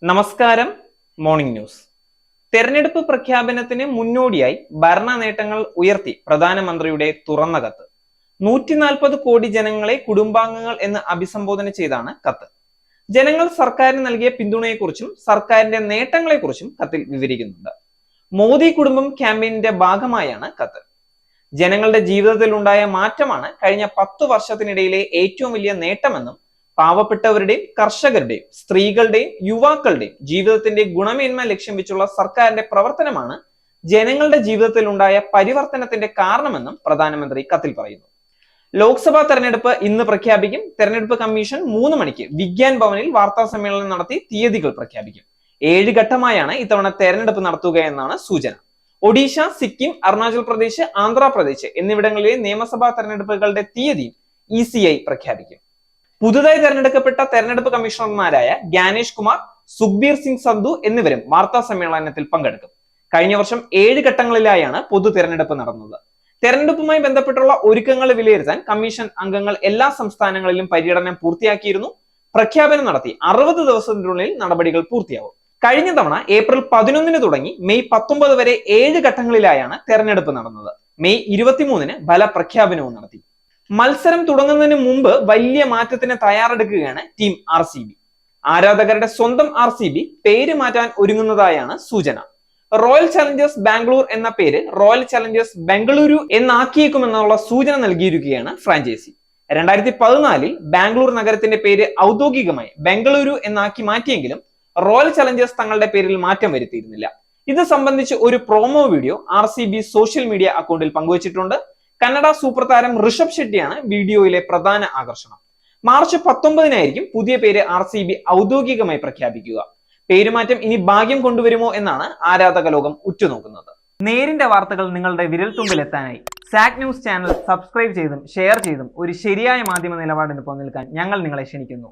നമസ്കാരം. Morning news. തെരഞ്ഞെടുപ്പ് പ്രഖ്യാപനത്തിന് മുന്നോടിയായി ഭരണ നേട്ടങ്ങൾ ഉയർത്തി പ്രധാനമന്ത്രിയുടെ തുറന്ന കത്ത്. 140 കോടി ജനങ്ങളെ കുടുംബാംഗങ്ങൾ എന്ന് അഭിസംബോധന ചെയ്താണ് കത്ത്. ജനങ്ങൾ സർക്കാരിന് നൽകിയ പിന്തുണയെക്കുറിച്ചും സർക്കാരിന്റെ നേട്ടങ്ങളെക്കുറിച്ചും കത്തിൽ വിവരിക്കുന്നുണ്ട്. മോദി കുടുംബം ക്യാമ്പയിനിന്റെ ഭാഗമായാണ് കത്ത്. ജനങ്ങളുടെ ജീവിതത്തിൽ ഉണ്ടായ മാറ്റമാണ് കഴിഞ്ഞ 10 വർഷത്തിനിടയിലെ ഏറ്റവും വലിയ നേട്ടമെന്നും പാവപ്പെട്ടവരുടെയും കർഷകരുടെയും സ്ത്രീകളുടെയും യുവാക്കളുടെയും ജീവിതത്തിന്റെ ഗുണമേന്മ ലക്ഷ്യം വെച്ചുള്ള സർക്കാരിന്റെ പ്രവർത്തനമാണ് ജനങ്ങളുടെ ജീവിതത്തിൽ ഉണ്ടായ പരിവർത്തനത്തിന്റെ കാരണമെന്നും പ്രധാനമന്ത്രി കത്തിൽ പറയുന്നു. ലോക്സഭാ തെരഞ്ഞെടുപ്പ് ഇന്ന് പ്രഖ്യാപിക്കും. തെരഞ്ഞെടുപ്പ് കമ്മീഷൻ 3 മണിക്ക് വിഗ്യാൻ ഭവനിൽ വാർത്താ സമ്മേളനം നടത്തി തീയതികൾ പ്രഖ്യാപിക്കും. 7 ഘട്ടമായാണ് ഇത്തവണ തെരഞ്ഞെടുപ്പ് നടത്തുക എന്നാണ് സൂചന. ഒഡീഷ, സിക്കിം, അരുണാചൽ പ്രദേശ്, ആന്ധ്രാപ്രദേശ് എന്നിവിടങ്ങളിലെ നിയമസഭാ തെരഞ്ഞെടുപ്പുകളുടെ തീയതിയും ECI പ്രഖ്യാപിക്കും. പുതുതായി തെരഞ്ഞെടുക്കപ്പെട്ട തെരഞ്ഞെടുപ്പ് കമ്മീഷണർമാരായ ഗ്യാനേഷ് കുമാർ, സുഖ്ബീർ സിംഗ് സന്ധു എന്നിവരും വാർത്താ സമ്മേളനത്തിൽ പങ്കെടുക്കും. കഴിഞ്ഞ വർഷം 7 ഘട്ടങ്ങളിലായാണ് പൊതു തെരഞ്ഞെടുപ്പ് നടന്നത്. തെരഞ്ഞെടുപ്പുമായി ബന്ധപ്പെട്ടുള്ള ഒരുക്കങ്ങൾ വിലയിരുത്താൻ കമ്മീഷൻ അംഗങ്ങൾ എല്ലാ സംസ്ഥാനങ്ങളിലും പര്യടനം പൂർത്തിയാക്കിയിരുന്നു. പ്രഖ്യാപനം നടത്തി 60 ദിവസത്തിനുള്ളിൽ നടപടികൾ പൂർത്തിയാവും. കഴിഞ്ഞ തവണ ഏപ്രിൽ 11 തുടങ്ങി മെയ് 19 വരെ 7 ഘട്ടങ്ങളിലായാണ് തെരഞ്ഞെടുപ്പ് നടന്നത്. മെയ് 23 ഫലപ്രഖ്യാപനവും നടത്തി. മത്സരം തുടങ്ങുന്നതിന് മുമ്പ് വലിയ മാറ്റത്തിന് തയ്യാറെടുക്കുകയാണ് ടീം RCB. ആരാധകരുടെ സ്വന്തം RCB പേര് മാറ്റാൻ ഒരുങ്ങുന്നതായാണ് സൂചന. റോയൽ ചലഞ്ചേഴ്സ് ബാംഗ്ലൂർ എന്ന പേര് റോയൽ ചലഞ്ചേഴ്സ് ബംഗളൂരു എന്നാക്കിയേക്കുമെന്നുള്ള സൂചന നൽകിയിരിക്കുകയാണ് ഫ്രാഞ്ചൈസി. 2014 ബാംഗ്ലൂർ നഗരത്തിന്റെ പേര് ഔദ്യോഗികമായി ബംഗളൂരു എന്നാക്കി മാറ്റിയെങ്കിലും റോയൽ ചലഞ്ചേഴ്സ് തങ്ങളുടെ പേരിൽ മാറ്റം വരുത്തിയിരുന്നില്ല. ഇത് സംബന്ധിച്ച് ഒരു promo video RCB social media അക്കൗണ്ടിൽ പങ്കുവച്ചിട്ടുണ്ട്. കന്നഡ സൂപ്പർ താരം ഋഷഭ് ഷെട്ടിയാണ് വീഡിയോയിലെ പ്രധാന ആകർഷണം. മാർച്ച് 19 പുതിയ പേര് RCB ഔദ്യോഗികമായി പ്രഖ്യാപിക്കുക. പേരുമാറ്റം ഇനി ഭാഗ്യം കൊണ്ടുവരുമോ എന്നാണ് ആരാധക ലോകം ഉറ്റുനോക്കുന്നത്. നേരിന്റെ വാർത്തകൾ നിങ്ങളുടെ വിരൽത്തുമ്പിൽ എത്താനായി സാക് ന്യൂസ് ചാനൽ സബ്സ്ക്രൈബ് ചെയ്തും ഷെയർ ചെയ്തും ഒരു ശരിയായ മാധ്യമ നിലപാടിന് നിൽക്കാൻ ഞങ്ങൾ നിങ്ങളെ ക്ഷണിക്കുന്നു.